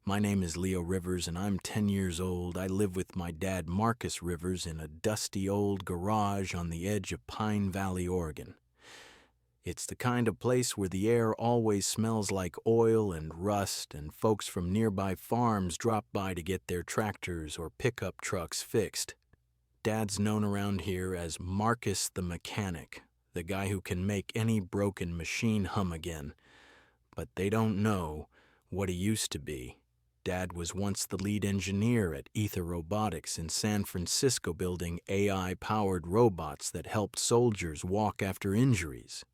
My name is Leo Rivers, and I'm 10 years old. I live with my dad, Marcus Rivers, in a dusty old garage on the edge of Pine Valley, Oregon. It's the kind of place where the air always smells like oil and rust, and folks from nearby farms drop by to get their tractors or pickup trucks fixed. Dad's known around here as Marcus the Mechanic, the guy who can make any broken machine hum again. But they don't know what he used to be. Dad was once the lead engineer at Ether Robotics in San Francisco, building AI-powered robots that helped soldiers walk after injuries.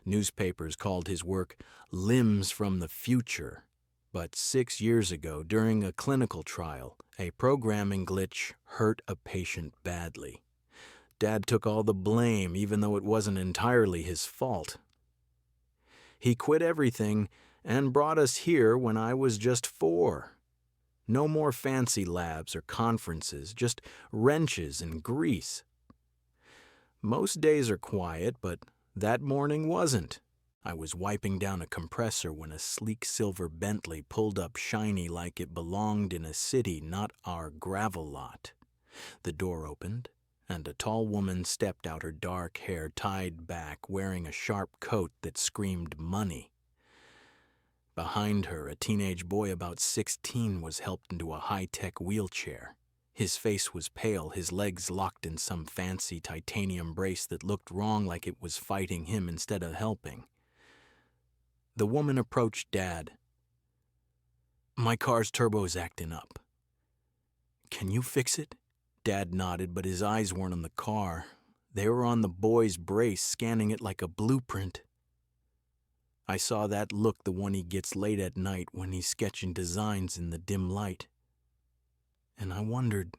Newspapers called his work limbs from the future. But 6 years ago, during a clinical trial, a programming glitch hurt a patient badly. Dad took all the blame, even though it wasn't entirely his fault. He quit everything and brought us here when I was just 4. No more fancy labs or conferences, just wrenches and grease. Most days are quiet, but that morning wasn't. I was wiping down a compressor when a sleek silver Bentley pulled up shiny like it belonged in a city, not our gravel lot. The door opened, and a tall woman stepped out, her dark hair tied back, wearing a sharp coat that screamed money. Behind her, a teenage boy about 16 was helped into a high-tech wheelchair. His face was pale, his legs locked in some fancy titanium brace that looked wrong, like it was fighting him instead of helping. The woman approached Dad. "My car's turbo's acting up. Can you fix it?" Dad nodded, but his eyes weren't on the car. They were on the boy's brace, scanning it like a blueprint. I saw that look, the one he gets late at night when he's sketching designs in the dim light. And I wondered,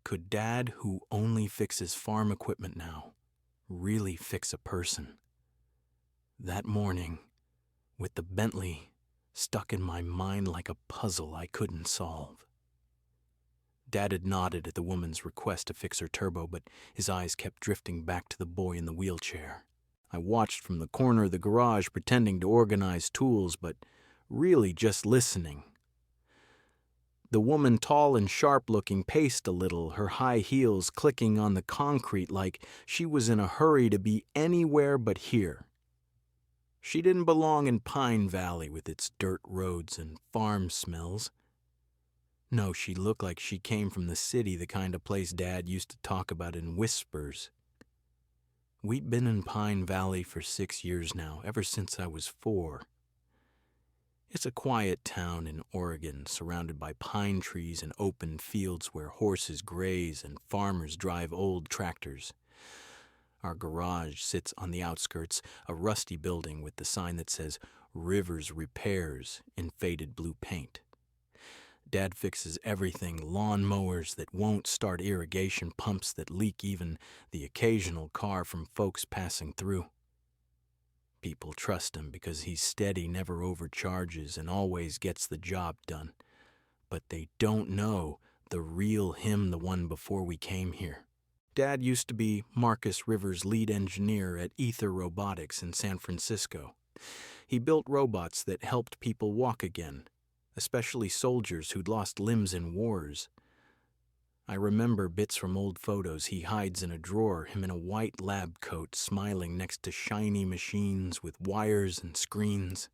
could Dad, who only fixes farm equipment now, really fix a person? That morning, with the Bentley stuck in my mind like a puzzle I couldn't solve. Dad had nodded at the woman's request to fix her turbo, but his eyes kept drifting back to the boy in the wheelchair. I watched from the corner of the garage, pretending to organize tools, but really just listening. The woman, tall and sharp-looking, paced a little, her high heels clicking on the concrete like she was in a hurry to be anywhere but here. She didn't belong in Pine Valley with its dirt roads and farm smells. No, she looked like she came from the city, the kind of place Dad used to talk about in whispers. We'd been in Pine Valley for 6 years now, ever since I was 4. It's a quiet town in Oregon, surrounded by pine trees and open fields where horses graze and farmers drive old tractors. Our garage sits on the outskirts, a rusty building with the sign that says Rivers Repairs in faded blue paint. Dad fixes everything, lawn mowers that won't start, irrigation pumps that leak, even the occasional car from folks passing through. People trust him because he's steady, never overcharges, and always gets the job done. But they don't know the real him, the one before we came here. Dad used to be Marcus Rivers' lead engineer at Ether Robotics in San Francisco. He built robots that helped people walk again, especially soldiers who'd lost limbs in wars. I remember bits from old photos he hides in a drawer, him in a white lab coat, smiling next to shiny machines with wires and screens.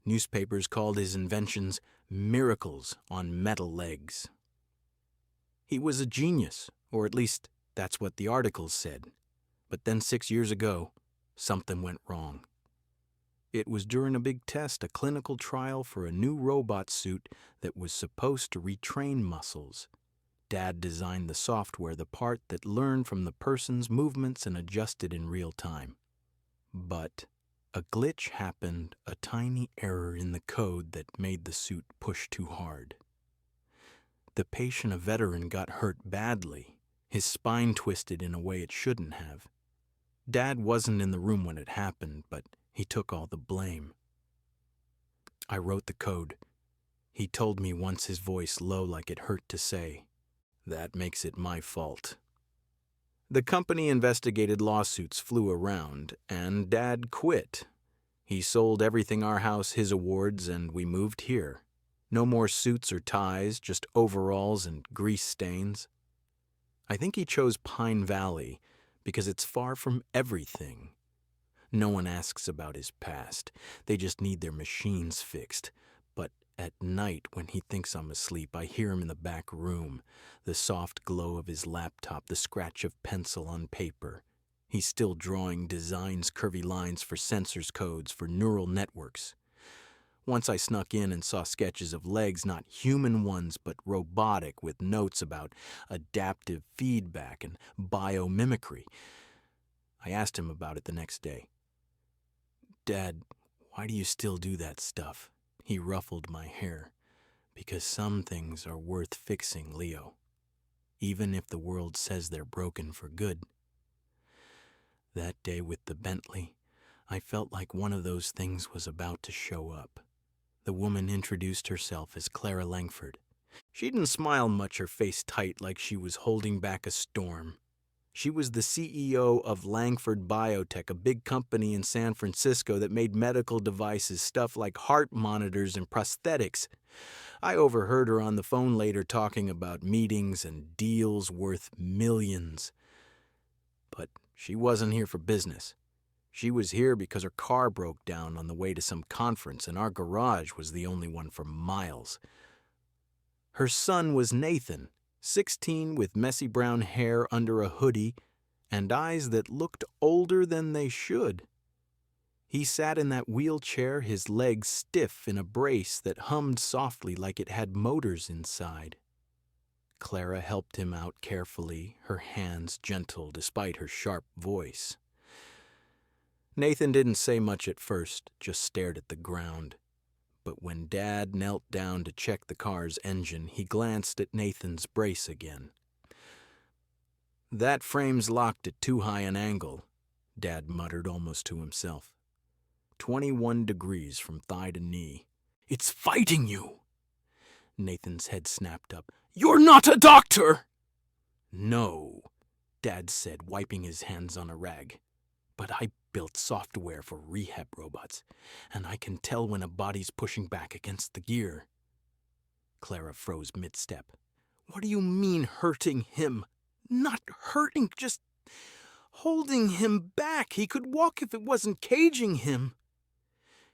Newspapers called his inventions miracles on metal legs. He was a genius, or at least that's what the articles said. But then 6 years ago, something went wrong. It was during a big test, a clinical trial for a new robot suit that was supposed to retrain muscles. Dad designed the software, the part that learned from the person's movements and adjusted in real time. But a glitch happened, a tiny error in the code that made the suit push too hard. The patient, a veteran, got hurt badly. His spine twisted in a way it shouldn't have. Dad wasn't in the room when it happened, but he took all the blame. I wrote the code. He told me once, his voice low like it hurt to say, "That makes it my fault." The company investigated, lawsuits flew around, and Dad quit. He sold everything our house, his awards, and we moved here. No more suits or ties, just overalls and grease stains. I think he chose Pine Valley because it's far from everything. No one asks about his past. They just need their machines fixed. But at night, when he thinks I'm asleep, I hear him in the back room, the soft glow of his laptop, the scratch of pencil on paper. He's still drawing designs, curvy lines for sensors codes, for neural networks. Once I snuck in and saw sketches of legs, not human ones, but robotic, with notes about adaptive feedback and biomimicry. I asked him about it the next day. "Dad, why do you still do that stuff?" He ruffled my hair. "Because some things are worth fixing, Leo. Even if the world says they're broken for good." That day with the Bentley, I felt like one of those things was about to show up. The woman introduced herself as Clara Langford. She didn't smile much, her face tight like she was holding back a storm. She was the CEO of Langford Biotech, a big company in San Francisco that made medical devices, stuff like heart monitors and prosthetics. I overheard her on the phone later talking about meetings and deals worth millions. But she wasn't here for business. She was here because her car broke down on the way to some conference, and our garage was the only one for miles. Her son was Nathan, 16, with messy brown hair under a hoodie and eyes that looked older than they should. He sat in that wheelchair, his legs stiff in a brace that hummed softly like it had motors inside. Clara helped him out carefully, her hands gentle despite her sharp voice. Nathan didn't say much at first, just stared at the ground. But when Dad knelt down to check the car's engine, he glanced at Nathan's brace again. "That frame's locked at too high an angle," Dad muttered almost to himself. 21 degrees from thigh to knee. "It's fighting you!" Nathan's head snapped up. "You're not a doctor!" "No," Dad said, wiping his hands on a rag. "But I built software for rehab robots, and I can tell when a body's pushing back against the gear." Clara froze mid-step. "What do you mean hurting him?" "Not hurting, just holding him back. He could walk if it wasn't caging him."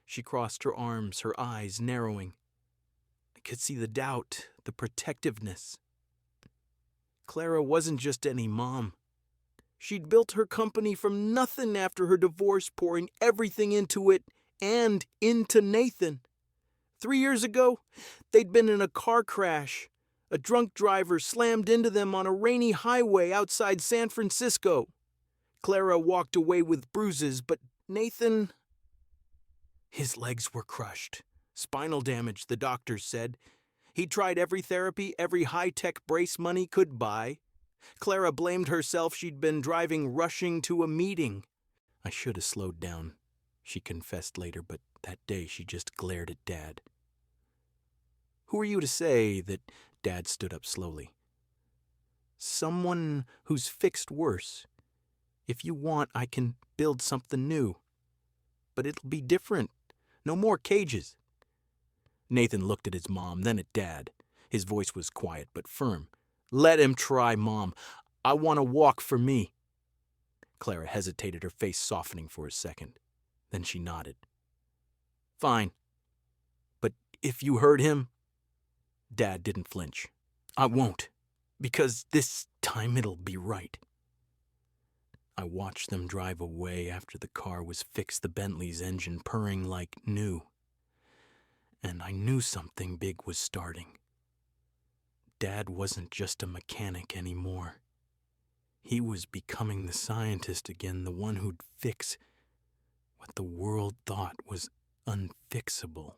She crossed her arms, her eyes narrowing. I could see the doubt, the protectiveness. Clara wasn't just any mom. She'd built her company from nothing after her divorce, pouring everything into it and into Nathan. 3 years ago, they'd been in a car crash. A drunk driver slammed into them on a rainy highway outside San Francisco. Clara walked away with bruises, but Nathan... His legs were crushed. Spinal damage, the doctors said. He tried every therapy, every high-tech brace money could buy. Clara blamed herself. She'd been driving rushing to a meeting. "I should have slowed down," she confessed later, but that day she just glared at Dad. "Who are you to say that..." Dad stood up slowly. "Someone who's fixed worse. If you want, I can build something new. But it'll be different. No more cages." Nathan looked at his mom, then at Dad. His voice was quiet but firm. "Let him try, Mom. I want to walk for me." Clara hesitated, her face softening for a second. Then she nodded. "Fine. But if you hurt him..." Dad didn't flinch. "I won't. Because this time it'll be right." I watched them drive away after the car was fixed, the Bentley's engine purring like new. And I knew something big was starting. Dad wasn't just a mechanic anymore. He was becoming the scientist again, the one who'd fix what the world thought was unfixable.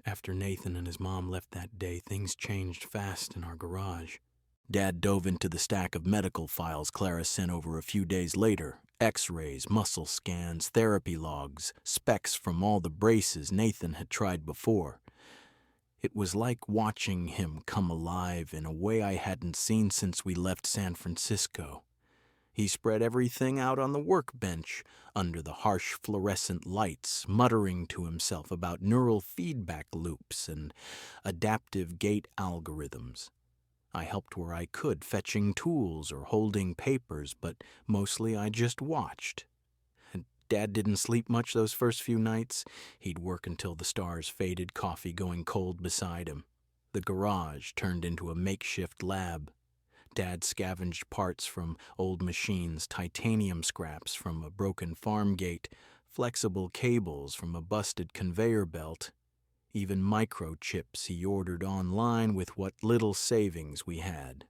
After Nathan and his mom left that day, things changed fast in our garage. Dad dove into the stack of medical files Clara sent over a few days later. X-rays, muscle scans, therapy logs, specs from all the braces Nathan had tried before. It was like watching him come alive in a way I hadn't seen since we left San Francisco. He spread everything out on the workbench under the harsh fluorescent lights, muttering to himself about neural feedback loops and adaptive gait algorithms. I helped where I could, fetching tools or holding papers, but mostly I just watched. Dad didn't sleep much those first few nights. He'd work until the stars faded, coffee going cold beside him. The garage turned into a makeshift lab. Dad scavenged parts from old machines, titanium scraps from a broken farm gate, flexible cables from a busted conveyor belt, even microchips he ordered online with what little savings we had.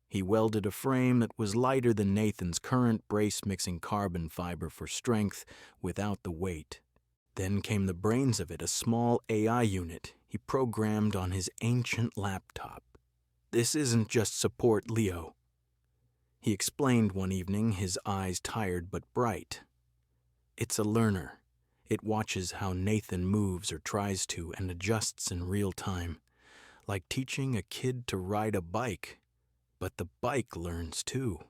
He welded a frame that was lighter than Nathan's current brace, mixing carbon fiber for strength without the weight. Then came the brains of it, a small AI unit he programmed on his ancient laptop. "This isn't just support, Leo," he explained one evening, his eyes tired but bright. "It's a learner. It watches how Nathan moves or tries to and adjusts in real time, like teaching a kid to ride a bike. But the bike learns too."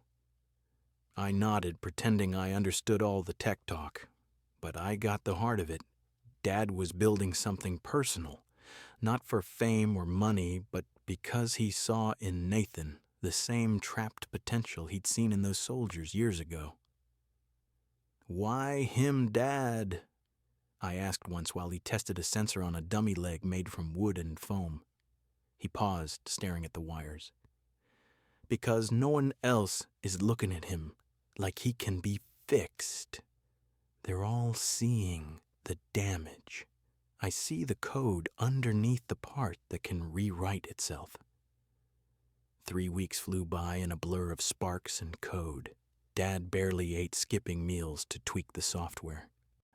I nodded, pretending I understood all the tech talk. But I got the heart of it. Dad was building something personal, not for fame or money, but because he saw in Nathan the same trapped potential he'd seen in those soldiers years ago. "Why him, Dad?" I asked once while he tested a sensor on a dummy leg made from wood and foam. He paused, staring at the wires. "Because no one else is looking at him like he can be fixed. They're all seeing the damage. I see the code underneath the part that can rewrite itself." 3 weeks flew by in a blur of sparks and code. Dad barely ate, skipping meals to tweak the software.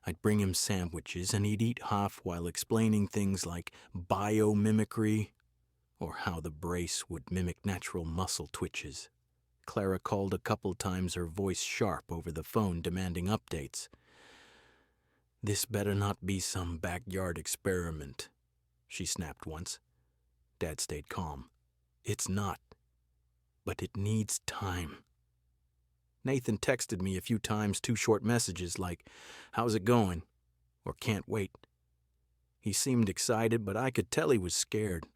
I'd bring him sandwiches, and he'd eat half while explaining things like biomimicry, or how the brace would mimic natural muscle twitches. Clara called a couple times, her voice sharp over the phone, demanding updates. "This better not be some backyard experiment," she snapped once. Dad stayed calm. "It's not, but it needs time." Nathan texted me a few times, 2 short messages like, "How's it going?" or "Can't wait." He seemed excited, but I could tell he was scared.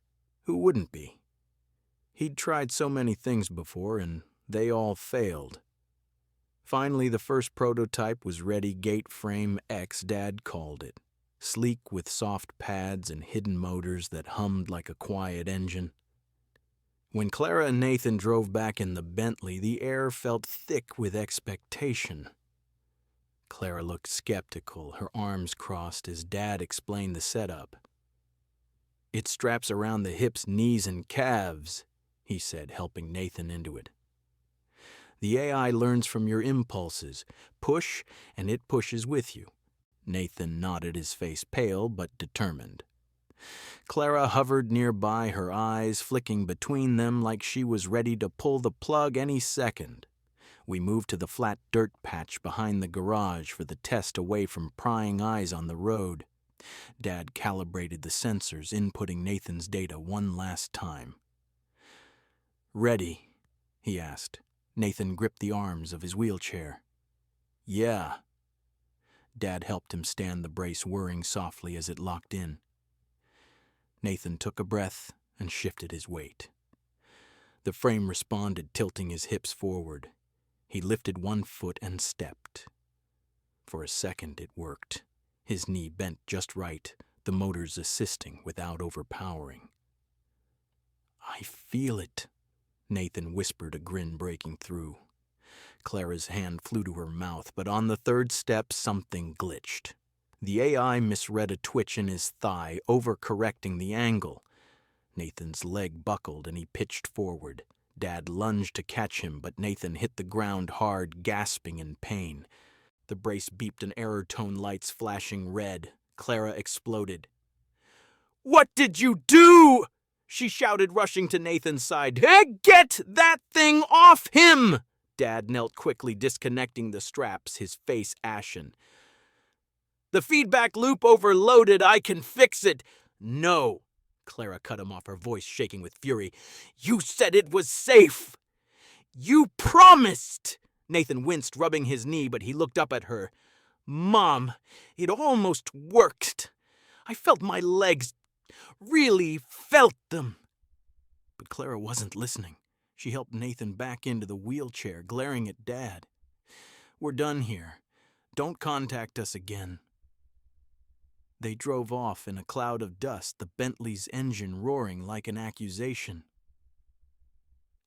Who wouldn't be? He'd tried so many things before, and they all failed. Finally, the first prototype was ready. Gate Frame X, Dad called it. Sleek with soft pads and hidden motors that hummed like a quiet engine. When Clara and Nathan drove back in the Bentley, the air felt thick with expectation. Clara looked skeptical, her arms crossed as Dad explained the setup. "It straps around the hips, knees, and calves," he said, helping Nathan into it. "The AI learns from your impulses. Push, and it pushes with you." Nathan nodded, his face pale but determined. Clara hovered nearby, her eyes flicking between them like she was ready to pull the plug any second. We moved to the flat dirt patch behind the garage for the test, away from prying eyes on the road. Dad calibrated the sensors, inputting Nathan's data one last time. "Ready?" he asked. Nathan gripped the arms of his wheelchair. "Yeah." Dad helped him stand the brace, whirring softly as it locked in. Nathan took a breath and shifted his weight. The frame responded, tilting his hips forward. He lifted one foot and stepped. For a second it worked. His knee bent just right, the motors assisting without overpowering. "I feel it," Nathan whispered, a grin breaking through. Clara's hand flew to her mouth, but on the third step something glitched. The AI misread a twitch in his thigh, overcorrecting the angle. Nathan's leg buckled and he pitched forward. Dad lunged to catch him, but Nathan hit the ground hard, gasping in pain. The brace beeped, an error tone, lights flashing red. Clara exploded. "What did you do?" she shouted, rushing to Nathan's side. "Hey, get that thing off him!" Dad knelt quickly, disconnecting the straps, his face ashen. "The feedback loop overloaded. I can fix it." "No," Clara cut him off, her voice shaking with fury. "You said it was safe." You promised! Nathan winced, rubbing his knee, but he looked up at her. Mom, it almost worked. I felt my legs, really felt them. But Clara wasn't listening. She helped Nathan back into the wheelchair, glaring at Dad. We're done here. Don't contact us again. They drove off in a cloud of dust, the Bentley's engine roaring like an accusation.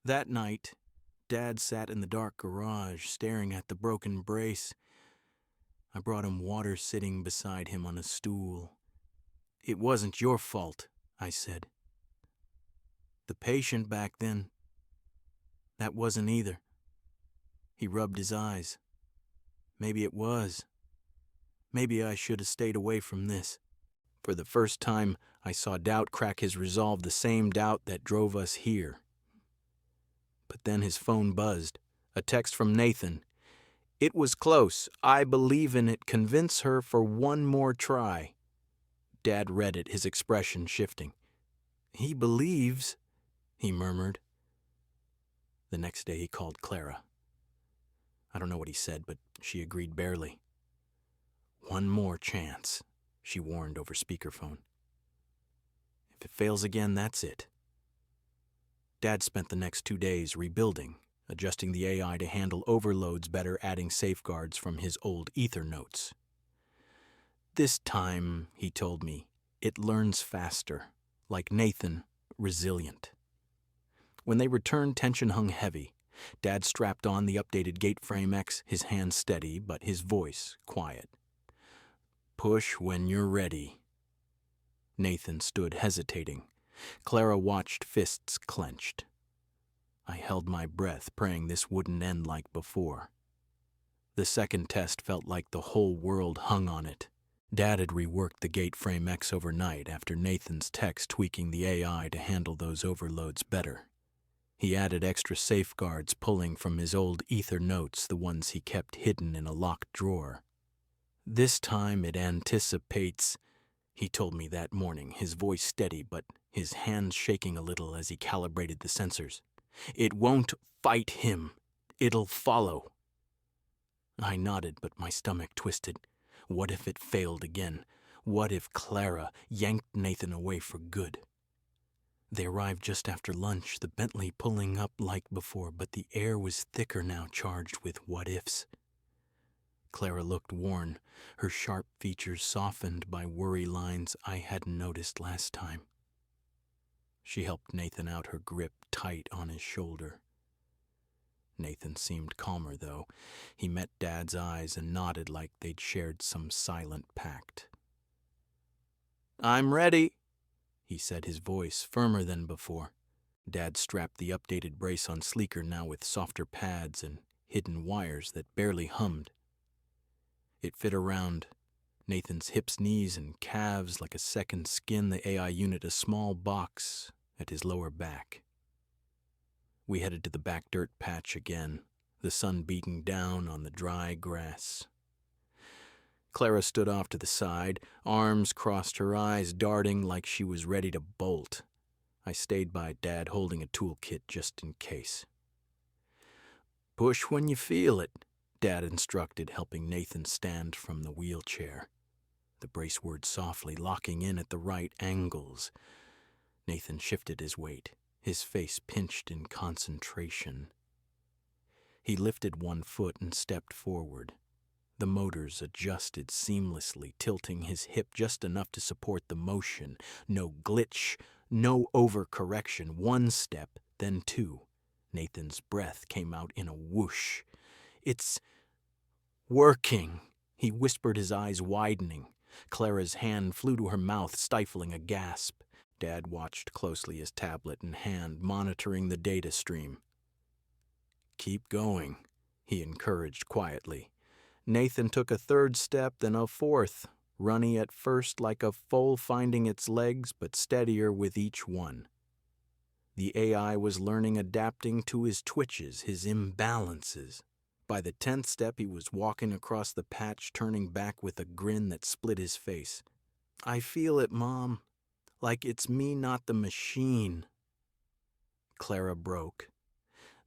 That night, Dad sat in the dark garage, staring at the broken brace. I brought him water sitting beside him on a stool. It wasn't your fault, I said. The patient back then, that wasn't either. He rubbed his eyes. Maybe it was. Maybe I should have stayed away from this. For the first time, I saw doubt crack his resolve, the same doubt that drove us here. But then his phone buzzed. A text from Nathan. It was close. I believe in it. Convince her for one more try. Dad read it, his expression shifting. He believes, he murmured. The next day he called Clara. I don't know what he said, but she agreed barely. One more chance, she warned over speakerphone. If it fails again, that's it. Dad spent the next 2 days rebuilding, adjusting the AI to handle overloads better, adding safeguards from his old ether notes. This time, he told me, it learns faster, like Nathan, resilient. When they returned, tension hung heavy. Dad strapped on the updated Gateframe X, his hands steady, but his voice quiet. Push when you're ready. Nathan stood hesitating. Clara watched, fists clenched. I held my breath, praying this wouldn't end like before. The second test felt like the whole world hung on it. Dad had reworked the Gateframe X overnight after Nathan's text tweaking the AI to handle those overloads better. He added extra safeguards pulling from his old ether notes, the ones he kept hidden in a locked drawer. This time it anticipates, he told me that morning, his voice steady but his hands shaking a little as he calibrated the sensors. It won't fight him. It'll follow. I nodded, but my stomach twisted. What if it failed again? What if Clara yanked Nathan away for good? They arrived just after lunch, the Bentley pulling up like before, but the air was thicker now, charged with what-ifs. Clara looked worn, her sharp features softened by worry lines I hadn't noticed last time. She helped Nathan out, her grip tight on his shoulder. Nathan seemed calmer, though. He met Dad's eyes and nodded like they'd shared some silent pact. I'm ready, he said, his voice firmer than before. Dad strapped the updated brace on sleeker, now with softer pads and hidden wires that barely hummed. It fit around Nathan's hips, knees, and calves like a second skin, the AI unit a small box at his lower back. We headed to the back dirt patch again, the sun beating down on the dry grass. Clara stood off to the side, arms crossed her eyes, darting like she was ready to bolt. I stayed by Dad, holding a toolkit just in case. Push when you feel it, Dad instructed, helping Nathan stand from the wheelchair. The brace whirred softly, locking in at the right angles. Nathan shifted his weight, his face pinched in concentration. He lifted one foot and stepped forward. The motors adjusted seamlessly, tilting his hip just enough to support the motion. No glitch, no overcorrection. One step, then two. Nathan's breath came out in a whoosh. It's working, he whispered, his eyes widening. Clara's hand flew to her mouth, stifling a gasp. Dad watched closely, his tablet in hand, monitoring the data stream. Keep going, he encouraged quietly. Nathan took a third step, then a fourth, runny at first like a foal finding its legs, but steadier with each one. The AI was learning, adapting to his twitches, his imbalances. By the 10th step, he was walking across the patch, turning back with a grin that split his face. I feel it, Mom. Like it's me, not the machine. Clara broke.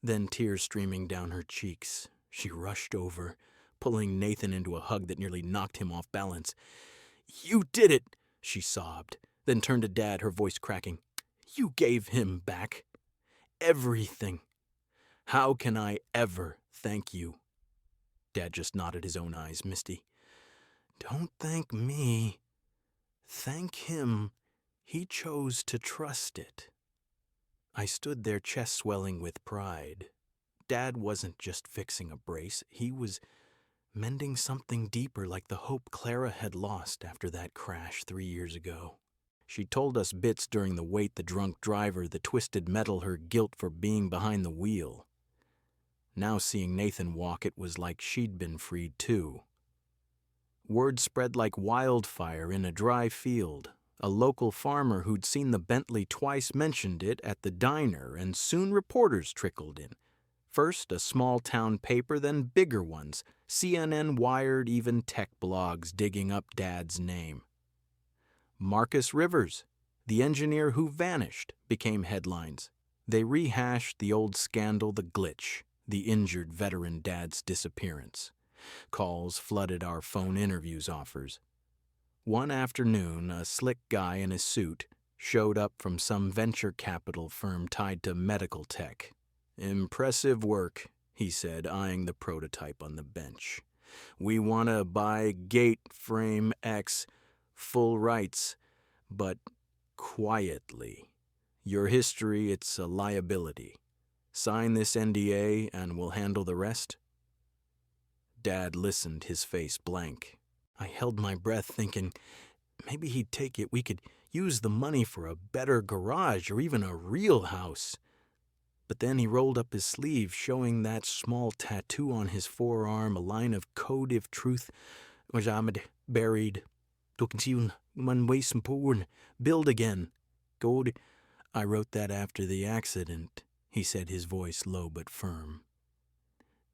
Then, tears streaming down her cheeks, she rushed over, pulling Nathan into a hug that nearly knocked him off balance. "You did it," she sobbed, then turned to Dad, her voice cracking. "You gave him back everything. How can I ever thank you?" Dad just nodded, his own eyes misty. "Don't thank me. Thank him. He chose to trust it." I stood there, chest swelling with pride. Dad wasn't just fixing a brace. He was mending something deeper, like the hope Clara had lost after that crash 3 years ago. She told us bits during the wait: the drunk driver, the twisted metal, her guilt for being behind the wheel. Now, seeing Nathan walk, it was like she'd been freed too. Word spread like wildfire in a dry field. A local farmer who'd seen the Bentley twice mentioned it at the diner, and soon reporters trickled in. First a small town paper, then bigger ones, CNN, Wired, even tech blogs digging up Dad's name. Marcus Rivers, the engineer who vanished, became headlines. They rehashed the old scandal, the glitch, the injured veteran Dad's disappearance. Calls flooded our phone interviews offers. One afternoon, a slick guy in a suit showed up from some venture capital firm tied to medical tech. "Impressive work," he said, eyeing the prototype on the bench. "We want to buy Gate Frame X, full rights, but quietly. Your history, it's a liability. Sign this NDA and we'll handle the rest." Dad listened, his face blank. I held my breath, thinking maybe he'd take it. We could use the money for a better garage or even a real house. But then he rolled up his sleeve, showing that small tattoo on his forearm, a line of code if truth was buried. Build again. Gold. "I wrote that after the accident," he said, his voice low but firm.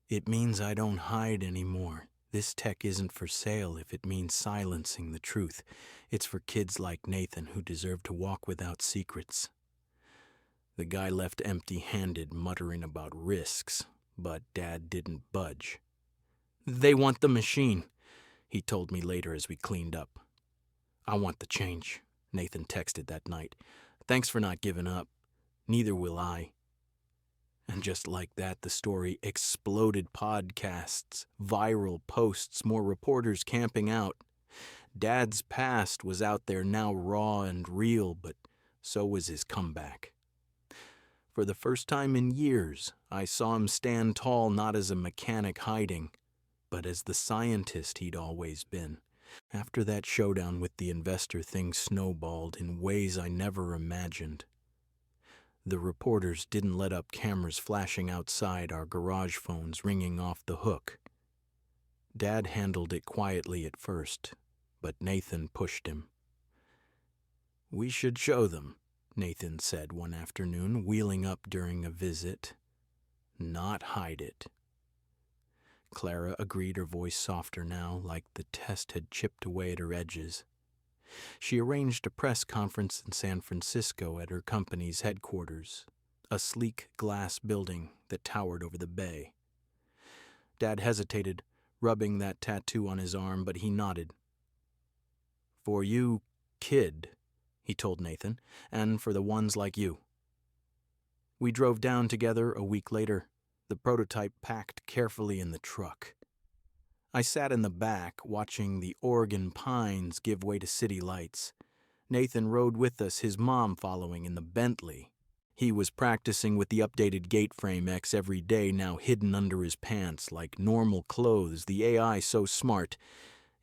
"It means I don't hide anymore. This tech isn't for sale if it means silencing the truth. It's for kids like Nathan who deserve to walk without secrets." The guy left empty-handed, muttering about risks, but Dad didn't budge. "They want the machine," he told me later as we cleaned up. "I want the change," Nathan texted that night. "Thanks for not giving up. Neither will I." And just like that, the story exploded. Podcasts, viral posts, more reporters camping out. Dad's past was out there now, raw and real, but so was his comeback. For the first time in years, I saw him stand tall, not as a mechanic hiding, but as the scientist he'd always been. After that showdown with the investor, things snowballed in ways I never imagined. The reporters didn't let up, cameras flashing outside, our garage phones ringing off the hook. Dad handled it quietly at first, but Nathan pushed him. "We should show them," Nathan said one afternoon, wheeling up during a visit. "Not hide it." Clara agreed, her voice softer now, like the test had chipped away at her edges. She arranged a press conference in San Francisco at her company's headquarters, a sleek glass building that towered over the bay. Dad hesitated, rubbing that tattoo on his arm, but he nodded. "For you, kid," he told Nathan, "and for the ones like you." We drove down together a week later, the prototype packed carefully in the truck. I sat in the back, watching the Oregon pines give way to city lights. Nathan rode with us, his mom following in the Bentley. He was practicing with the updated Gate Frame X every day, now hidden under his pants like normal clothes, the AI so smart,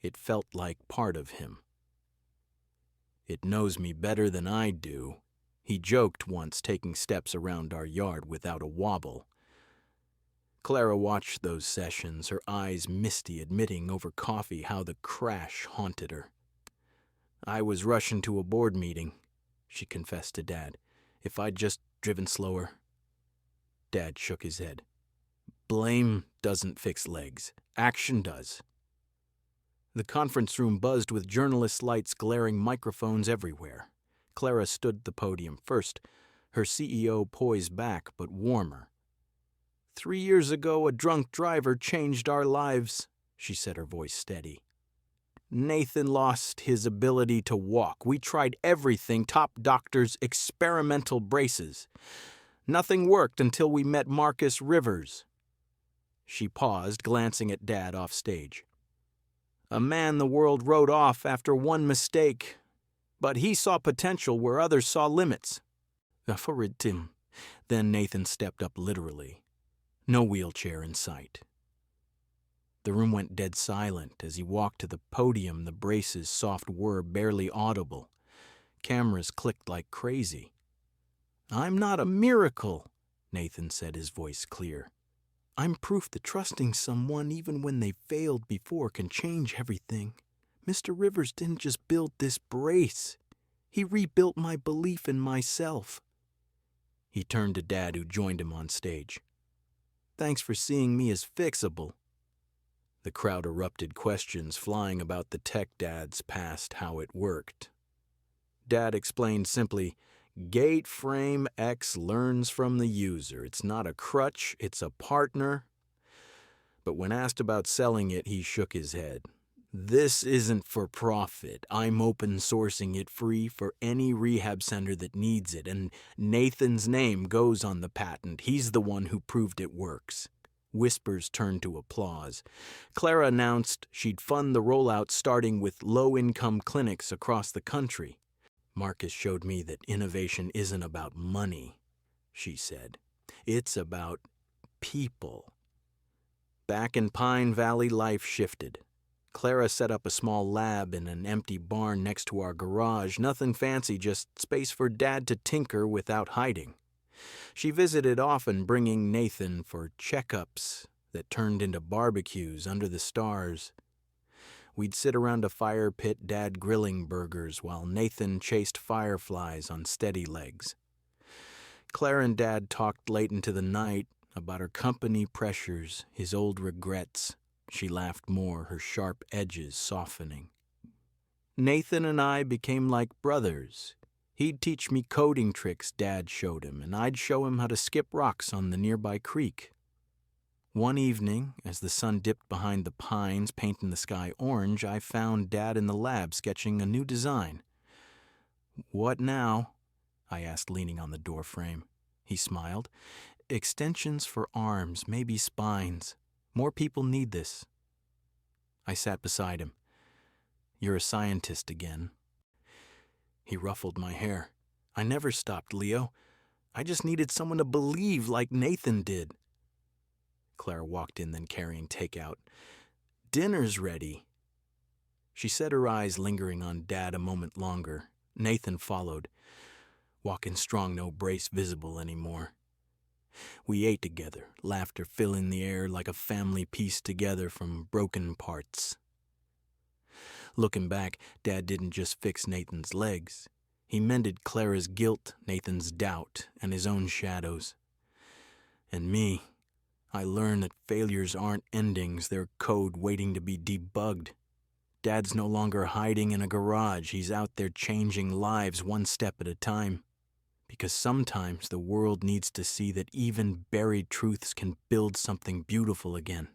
it felt like part of him. "It knows me better than I do," he joked once, taking steps around our yard without a wobble. Clara watched those sessions, her eyes misty, admitting over coffee how the crash haunted her. "I was rushing to a board meeting," she confessed to Dad. "If I'd just driven slower." Dad shook his head. "Blame doesn't fix legs. Action does." The conference room buzzed with journalists' lights, glaring microphones everywhere. Clara stood at the podium first, her CEO poised back but warmer. 3 years ago, a drunk driver changed our lives, she said, her voice steady. Nathan lost his ability to walk. We tried everything, top doctors, experimental braces. Nothing worked until we met Marcus Rivers. She paused, glancing at Dad off stage. A man the world wrote off after one mistake, but he saw potential where others saw limits. Aforitim. Then Nathan stepped up literally. No wheelchair in sight. The room went dead silent. As he walked to the podium, the brace's soft whir barely audible. Cameras clicked like crazy. I'm not a miracle, Nathan said, his voice clear. I'm proof that trusting someone, even when they failed before, can change everything. Mr. Rivers didn't just build this brace. He rebuilt my belief in myself. He turned to Dad, who joined him on stage. Thanks for seeing me as fixable. The crowd erupted, questions flying about the tech Dad's past, how it worked. Dad explained simply, Gate Frame X learns from the user. It's not a crutch, it's a partner. But when asked about selling it, he shook his head. This isn't for profit. I'm open sourcing it free for any rehab center that needs it, and Nathan's name goes on the patent. He's the one who proved it works. Whispers turned to applause. Clara announced she'd fund the rollout starting with low-income clinics across the country. Marcus showed me that innovation isn't about money, she said. It's about people. Back in Pine Valley, life shifted. Clara set up a small lab in an empty barn next to our garage. Nothing fancy, just space for Dad to tinker without hiding. She visited often, bringing Nathan for checkups that turned into barbecues under the stars. We'd sit around a fire pit, Dad grilling burgers, while Nathan chased fireflies on steady legs. Claire and Dad talked late into the night about her company pressures, his old regrets. She laughed more, her sharp edges softening. Nathan and I became like brothers. He'd teach me coding tricks Dad showed him, and I'd show him how to skip rocks on the nearby creek. One evening, as the sun dipped behind the pines, painting the sky orange, I found Dad in the lab sketching a new design. What now? I asked, leaning on the doorframe. He smiled. Extensions for arms, maybe spines. More people need this. I sat beside him. You're a scientist again. He ruffled my hair. I never stopped, Leo. I just needed someone to believe like Nathan did. Clara walked in, then carrying takeout. Dinner's ready. She set her eyes lingering on Dad a moment longer. Nathan followed. Walking strong, no brace visible anymore. We ate together, laughter filling the air like a family pieced together from broken parts. Looking back, Dad didn't just fix Nathan's legs. He mended Clara's guilt, Nathan's doubt, and his own shadows. And me, I learned that failures aren't endings, they're code waiting to be debugged. Dad's no longer hiding in a garage, he's out there changing lives one step at a time. Because sometimes the world needs to see that even buried truths can build something beautiful again.